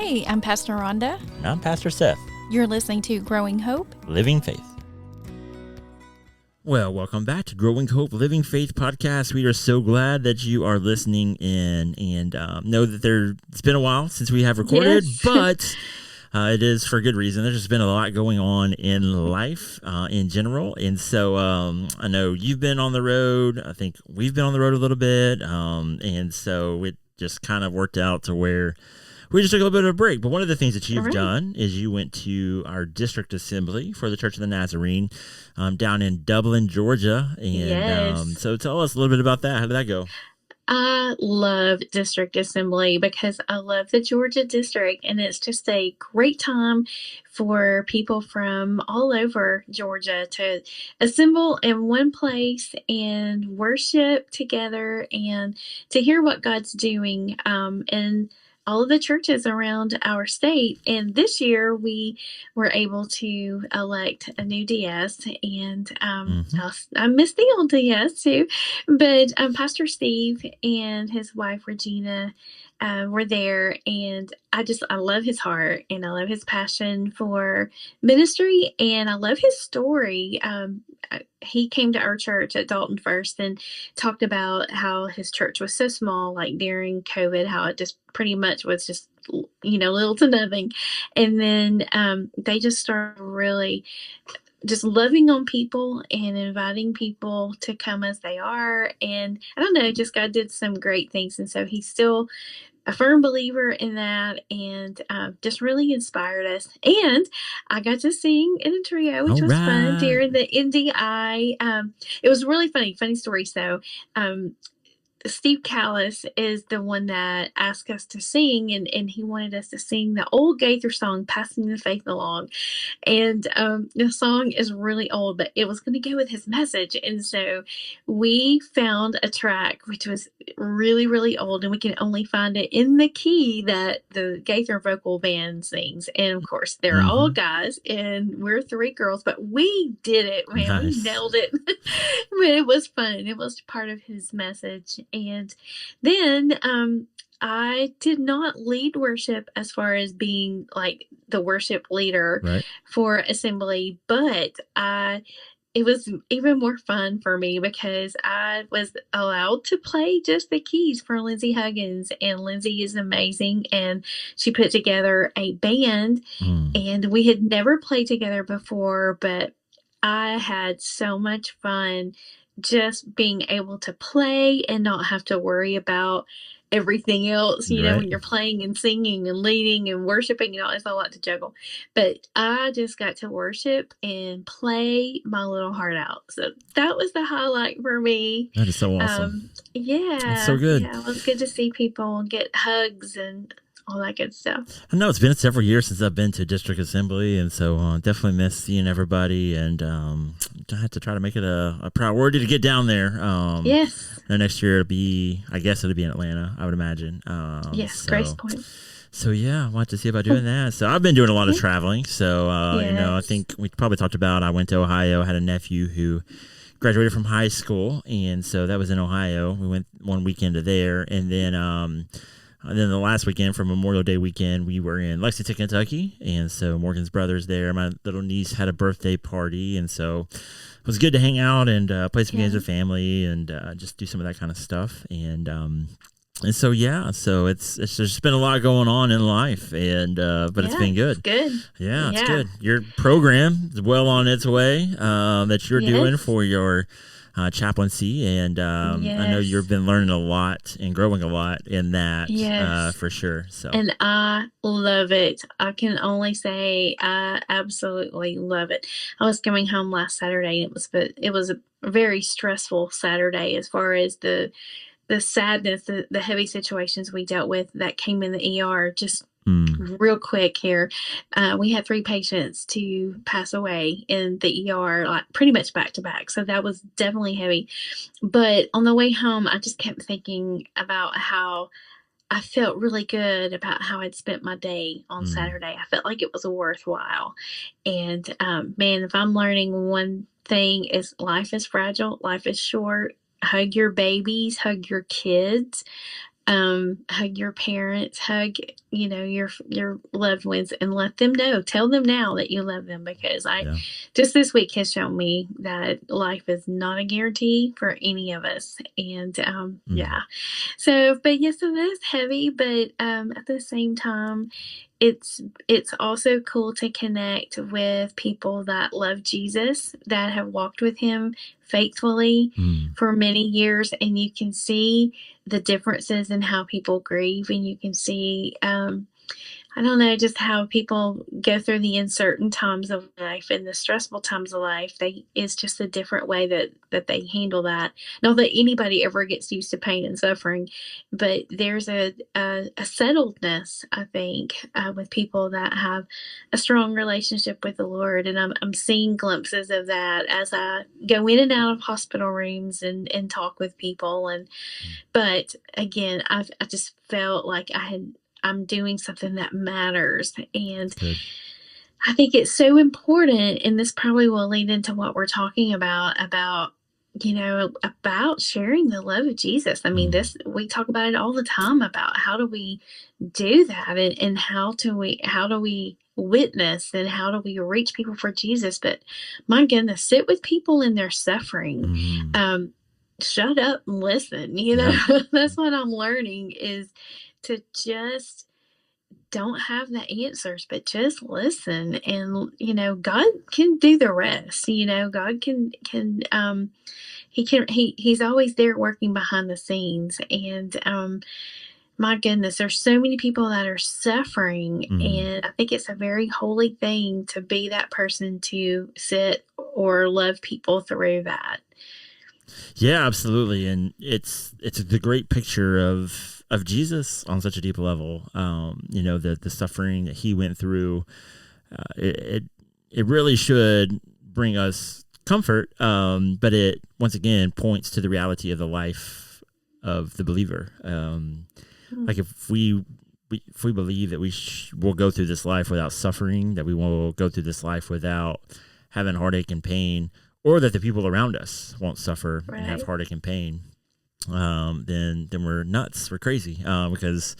Hey, I'm Pastor Rhonda. And I'm Pastor Seth. You're listening to Growing Hope, Living Faith. Well, welcome back to Growing Hope, Living Faith podcast. We are so glad that you are listening in, and know that it's been a while since we have recorded, Yes. but it is for good reason. There's just been a lot going on in life in general, and so I know you've been on the road. I think we've been on the road a little bit, and so it just kind of worked out to where we just took a little bit of a break. But one of the things that you've done is you went to our district assembly for the Church of the Nazarene down in Dublin, Georgia. And so tell us a little bit about that. How did that go? I love district assembly because I love the Georgia district, and it's just a great time for people from all over Georgia to assemble in one place and worship together and to hear what God's doing in all of the churches around our state. And this year we were able to elect a new DS, and I miss the old DS too. But Pastor Steve and his wife Regina were there, and I love his heart, and I love his passion for ministry, and I love his story. He came to our church at Dalton first and talked about how his church was so small, like during COVID, how it just pretty much was just, little to nothing. And then they just started really just loving on people and inviting people to come as they are. And I don't know, just God did some great things. And so he's still a firm believer in that, and just really inspired us. And I got to sing in a trio, which was fun during the NDI. It was really funny story. So Steve Callis is the one that asked us to sing, and he wanted us to sing the old Gaither song, Passing the Faith Along. And the song is really old, but it was going to go with his message. And so we found a track which was really, really old, and we can only find it in the key that the Gaither vocal band sings. And of course, they're all guys, and we're three girls, but we did it, man. Nice. We nailed it. But it was fun. It was part of his message. And then I did not lead worship as far as being like the worship leader for assembly, but it was even more fun for me because I was allowed to play just the keys for Lindsay Huggins, and Lindsay is amazing, and she put together a band, and we had never played together before, but I had so much fun just being able to play and not have to worry about everything else, when you're playing and singing and leading and worshiping, it's a lot to juggle. But I just got to worship and play my little heart out. So that was the highlight for me. That is so awesome. That's so good. Yeah, it was good to see people and get hugs and all that good stuff. I know it's been several years since I've been to district assembly, and so definitely miss seeing everybody, and I have to try to make it a priority to get down there. Yes. And next year it'll be in Atlanta, I would imagine. Yes, Grace Point. So yeah, I want to see about doing that. So I've been doing a lot of traveling. So I think we probably talked about, I went to Ohio, I had a nephew who graduated from high school, and so that was in Ohio. We went one weekend to there, and then the last weekend, for Memorial Day weekend, we were in Lexington, Kentucky, and so Morgan's brother's there. My little niece had a birthday party, and so it was good to hang out and play some games with family and just do some of that kind of stuff. And so it's just been a lot going on in life, and but it's been good. It's good. Yeah, it's good. Your program is well on its way that you're doing for your chaplaincy, and I know you've been learning a lot and growing a lot in that, for sure. So, and I love it. I can only say I absolutely love it. I was coming home last Saturday, and it was a very stressful Saturday as far as the sadness, the heavy situations we dealt with that came in the ER. Just real quick here, we had 3 patients to pass away in the ER, like pretty much back to back. So that was definitely heavy. But on the way home, I just kept thinking about how I felt really good about how I'd spent my day on Saturday. I felt like it was worthwhile. And man, if I'm learning one thing, is life is fragile, life is short. Hug your babies, hug your kids. hug your parents, hug, your loved ones, and let them know, tell them now that you love them, because Yeah. just this week has shown me that life is not a guarantee for any of us. And, yeah. So, but yes, so that's heavy, but, at the same time, it's also cool to connect with people that love Jesus, that have walked with him faithfully for many years, and you can see the differences in how people grieve, and you can see, I don't know, just how people go through the uncertain times of life and the stressful times of life. It's just a different way that they handle that. Not that anybody ever gets used to pain and suffering, but there's a settledness, I think, with people that have a strong relationship with the Lord. And I'm seeing glimpses of that as I go in and out of hospital rooms and talk with people. But again, I just felt like I'm doing something that matters. And Good. I think it's so important, and this probably will lead into what we're talking about, about sharing the love of Jesus. I mean, we talk about it all the time about how do we do that, and how do we witness, and how do we reach people for Jesus. But my goodness, sit with people in their suffering. Shut up and listen. That's what I'm learning, is to just don't have the answers, but just listen. And, God can do the rest. God he's always there working behind the scenes. And, my goodness, there's so many people that are suffering. And I think it's a very holy thing to be that person to sit or love people through that. Yeah, absolutely. And it's the great picture of Jesus on such a deep level. The suffering that he went through, it really should bring us comfort. But it once again points to the reality of the life of the believer. Like if we believe that we'll go through this life without suffering, that we will go through this life without having heartache and pain, or that the people around us won't suffer and have heartache and pain, then we're nuts. We're crazy, because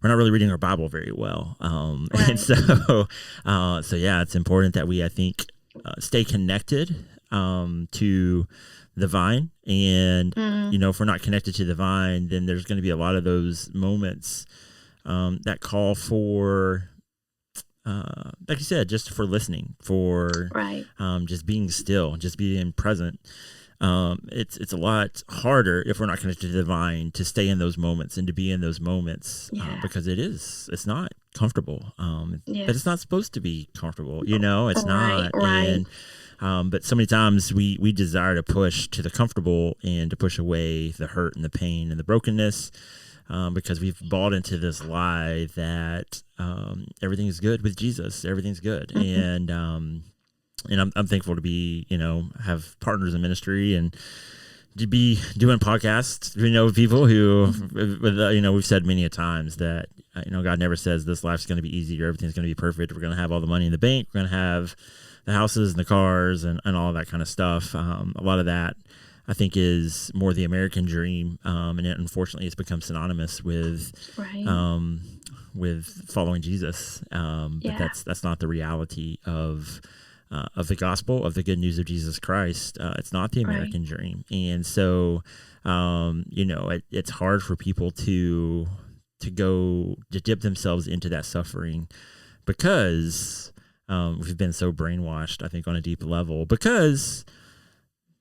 we're not really reading our Bible very well. And so yeah, it's important that we, I think, stay connected to the vine. And, if we're not connected to the vine, then there's going to be a lot of those moments that call for, like you said, just for listening, for just being still, just being present. It's a lot harder if we're not connected to the vine to stay in those moments and to be in those moments, because it's not comfortable. But it's not supposed to be comfortable. It's not. And but so many times we desire to push to the comfortable and to push away the hurt and the pain and the brokenness. Because we've bought into this lie that everything is good with Jesus, everything's good, and I'm thankful to be, have partners in ministry and to be doing podcasts. People who, we've said many a times that God never says this life's going to be easy or everything's going to be perfect. We're going to have all the money in the bank. We're going to have the houses and the cars and all that kind of stuff. A lot of that, I think, is more the American dream, and it, unfortunately, it's become synonymous with following Jesus. But that's not the reality of the gospel, of the good news of Jesus Christ. It's not the American dream, and so it's hard for people to dip themselves into that suffering, because we've been so brainwashed, I think, on a deep level, because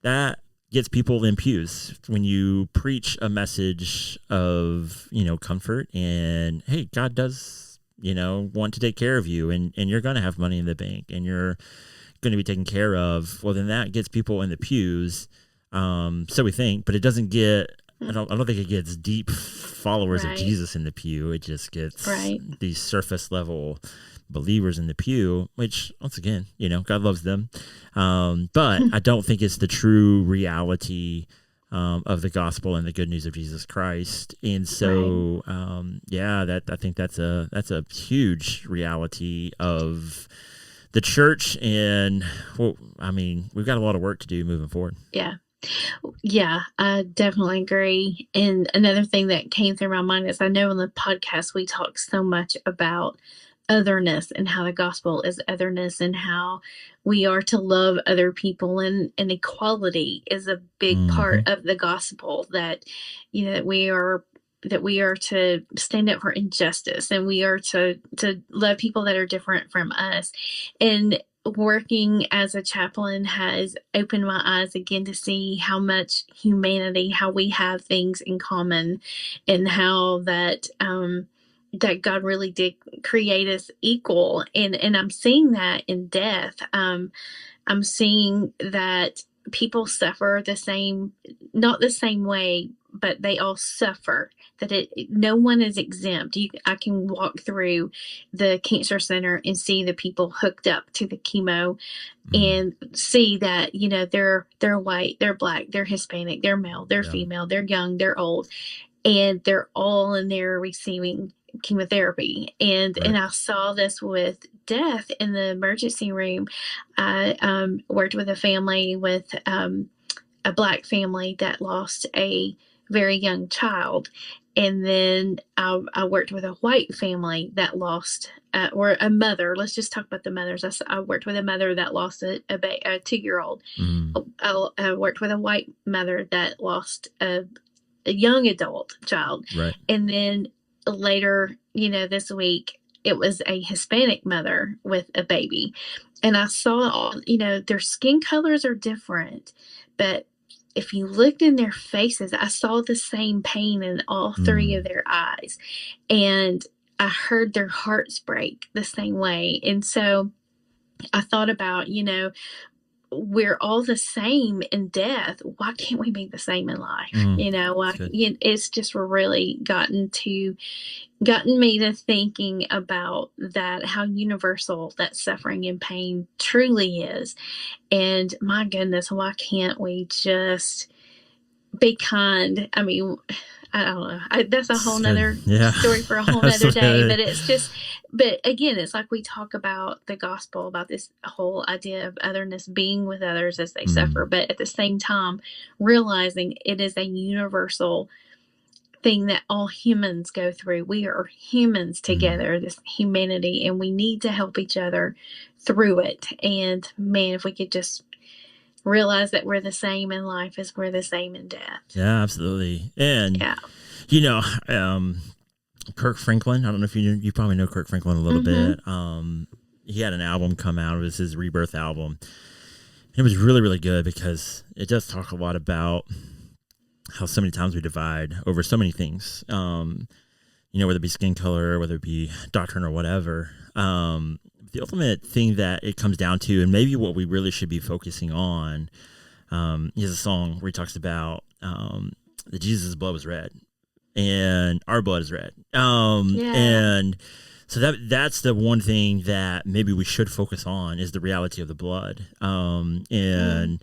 that gets people in pews. When you preach a message of, comfort and, hey, God does, want to take care of you, and you're going to have money in the bank and you're going to be taken care of, well, then that gets people in the pews. So we think, but it doesn't get, I don't think it gets deep followers of Jesus in the pew. It just gets these surface level believers in the pew, which, once again, God loves them. But I don't think it's the true reality of the gospel and the good news of Jesus Christ. And so, I think that's a huge reality of the church. And we've got a lot of work to do moving forward. Yeah. Yeah, I definitely agree. And another thing that came through my mind is I know in the podcast we talk so much about otherness and how the gospel is otherness and how we are to love other people, and equality is a big part Hmm. of the gospel, that that we are to stand up for injustice, and we are to love people that are different from us. And working as a chaplain has opened my eyes again to see how much humanity, how we have things in common, and how that God really did create us equal. And I'm seeing that in death. I'm seeing that people suffer the same, not the same way, but they all suffer. That no one is exempt. I can walk through the cancer center and see the people hooked up to the chemo, Mm. and see that they're white, they're black, they're Hispanic, they're male, they're Yeah. female, they're young, they're old, and they're all in there receiving chemotherapy. And Right. I saw this with death in the emergency room. I worked with a family, with a black family that lost a very young child. And then I worked with a white family that lost, or a mother. Let's just talk about the mothers. I worked with a mother that lost a 2-year-old. Mm. I worked with a white mother that lost a young adult child. Right. And then later, this week, it was a Hispanic mother with a baby. And I saw their skin colors are different, but if you looked in their faces, I saw the same pain in all three of Mm. their eyes. And I heard their hearts break the same way. And so I thought about, we're all the same in death. Why can't we be the same in life? Mm. That's Why, good. it's just really gotten me to thinking about that, how universal that suffering and pain truly is. And my goodness, why can't we just be kind? I mean, I don't know. That's a whole It's good. nother Yeah. story for a whole nother day. Absolutely. But but again, it's like we talk about the gospel, about this whole idea of otherness, being with others as they suffer, Mm. but at the same time, realizing it is a universal thing that all humans go through. We are humans Mm. together, this humanity, and we need to help each other through it. And man, if we could just realize that we're the same in life as we're the same in death. Yeah, absolutely. And Yeah. you know, um, Kirk Franklin. I don't know if you knew. You probably know Kirk Franklin a little Mm-hmm. bit. He had an album come out. It was his Rebirth album. It was really, really good because it does talk a lot about how so many times we divide over so many things. Whether it be skin color, whether it be doctrine or whatever. The ultimate thing that it comes down to, and maybe what we really should be focusing on, he has a song where he talks about that Jesus' blood was red and our blood is red. Yeah. And so that's the one thing that maybe we should focus on is the reality of the blood. Mm.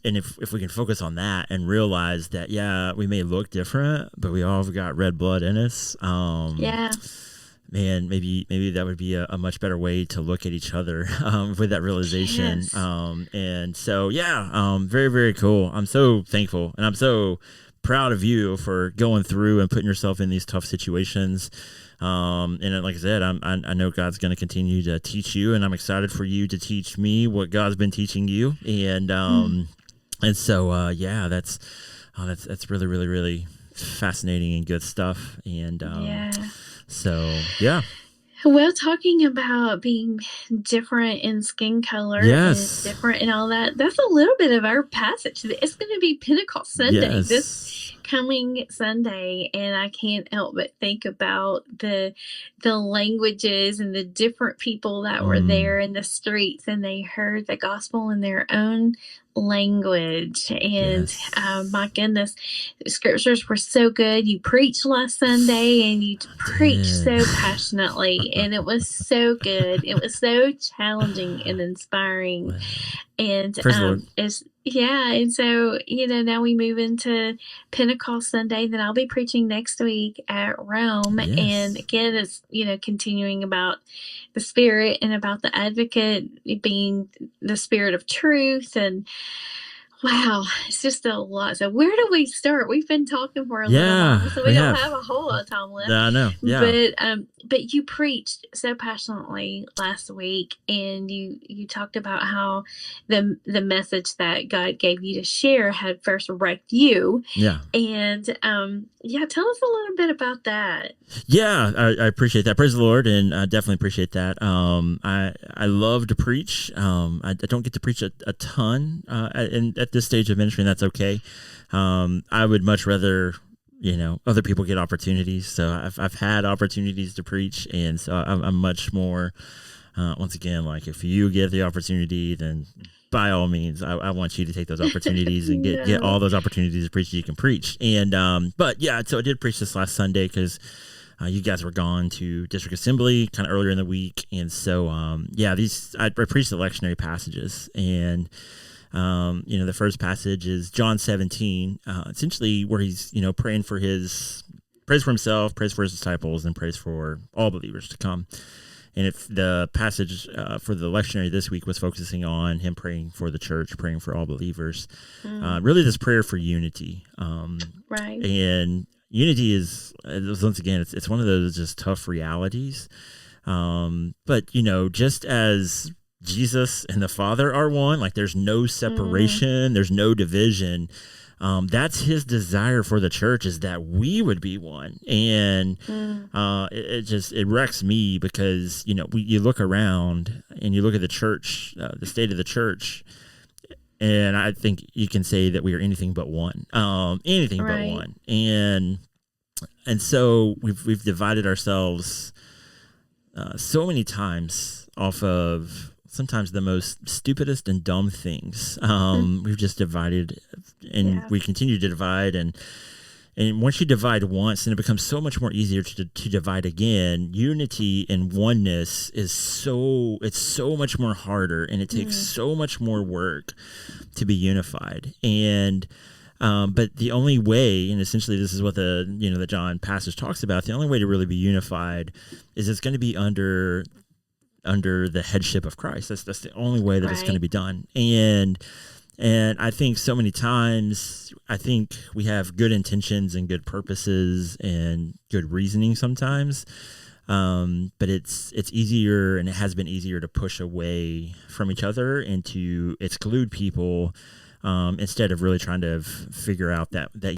And if we can focus on that and realize that, yeah, we may look different, but we all have got red blood in us. Yeah. Man, maybe that would be a much better way to look at each other with that realization. Yes. And so, yeah, very, very cool. I'm so thankful and I'm so proud of you for going through and putting yourself in these tough situations. And like I said, I know God's going to continue to teach you, and I'm excited for you to teach me what God's been teaching you. Mm. And so, yeah, that's really, really, really fascinating and good stuff. And Yeah. so, yeah. Well, talking about being different in skin color and Yes. different and all that, that's a little bit of our passage. It's going to be Pentecost Sunday this Yes. coming Sunday, and I can't help but think about the languages and the different people that were Mm. there in the streets, and they heard the gospel in their own language. And Yes. my goodness, the scriptures were so good. You preached last Sunday, and you I preached did. so passionately, and it was so good. It was so challenging and inspiring. Well, And praise the Lord. it's yeah, and so now we move into Pentecost Sunday. Then I'll be preaching next week at Rome, and Yes. again, it's continuing about the Spirit and about the Advocate being the Spirit of truth. And Wow, it's just a lot. So where do we start? We've been talking for a little Yeah, while, so we we don't have. have a whole lot of time left. I know. Yeah. But you preached so passionately last week, and you talked about how the message that God gave you to share had first wrecked you, Yeah. and yeah, tell us a little bit about that. Yeah, I appreciate that. Praise the Lord, and I definitely appreciate that. I love to preach. I don't get to preach a ton at this stage of ministry, and that's okay. I would much rather, other people get opportunities. So I've had opportunities to preach, and so I'm much more. Once again, like if you get the opportunity, then by all means, I want you to take those opportunities and get all those opportunities to preach. You can preach, and but yeah, so I did preach this last Sunday because. You guys were gone to district assembly kind of earlier in the week, and so I preached the lectionary passages, and the first passage is John 17, essentially where he's praying for prays for himself, prays for his disciples, and prays for all believers to come. And if the passage for the lectionary this week was focusing on him praying for the church, praying for all believers, really this prayer for unity, Right. and unity is once again it's one of those just tough realities, but just as Jesus and the Father are one, like there's no separation, there's no division. That's his desire for the church, is that we would be one. And it wrecks me because you look around and you look at the church, the state of the church, and I think you can say that we are anything but one, anything but one. And so we've divided ourselves so many times off of sometimes the most stupidest and dumb things. We've just divided, and we continue to divide, and once you divide once, then it becomes so much more easier to divide again. Unity and oneness is so much more harder, and it takes so much more work to be unified. And but the only way, and essentially this is what the John passage talks about, the only way to really be unified is it's going to be under the headship of Christ. That's the only way that it's going to be done. And I think so many times, I think we have good intentions and good purposes and good reasoning sometimes, but it's easier, and it has been easier to push away from each other and to exclude people instead of really trying to figure out that